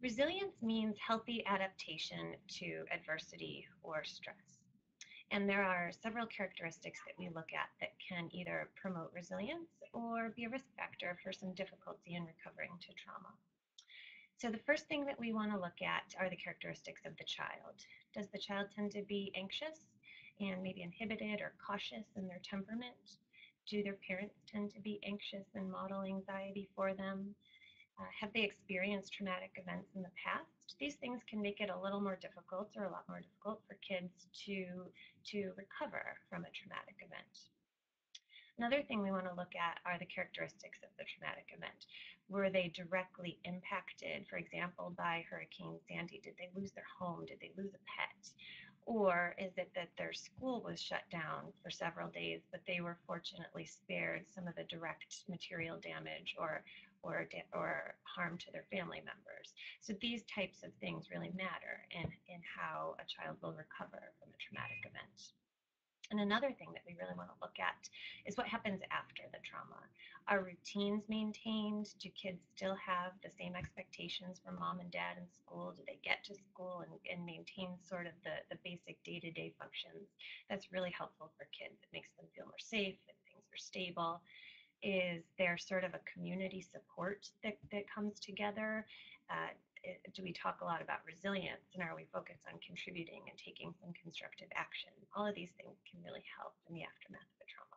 Resilience means healthy adaptation to adversity or stress. And there are several characteristics that we look at that can either promote resilience or be a risk factor for some difficulty in recovering to trauma. So the first thing that we want to look at are the characteristics of the child. Does the child tend to be anxious and maybe inhibited or cautious in their temperament? Do their parents tend to be anxious and model anxiety for them? Have they experienced traumatic events in the past? These things can make it a little more difficult or a lot more difficult for kids to recover from a traumatic event. Another thing we want to look at are the characteristics of the traumatic event. Were they directly impacted, for example, by Hurricane Sandy? Did they lose their home? Did they lose a pet? Or is it that their school was shut down for several days, but they were fortunately spared some of the direct material damage or harm to their family members? So these types of things really matter in how a child will recover from a traumatic event. And another thing that we really want to look at is what happens after the trauma. Are routines maintained? Do kids still have the same expectations from mom and dad in school? Do they get to school and maintain sort of the basic day-to-day functions? That's really helpful for kids. It makes them feel more safe and things are stable. Is there sort of a community support that comes together? Do we talk a lot about resilience, and are we focused on contributing and taking some constructive action? All of these things can really help in the aftermath of a trauma.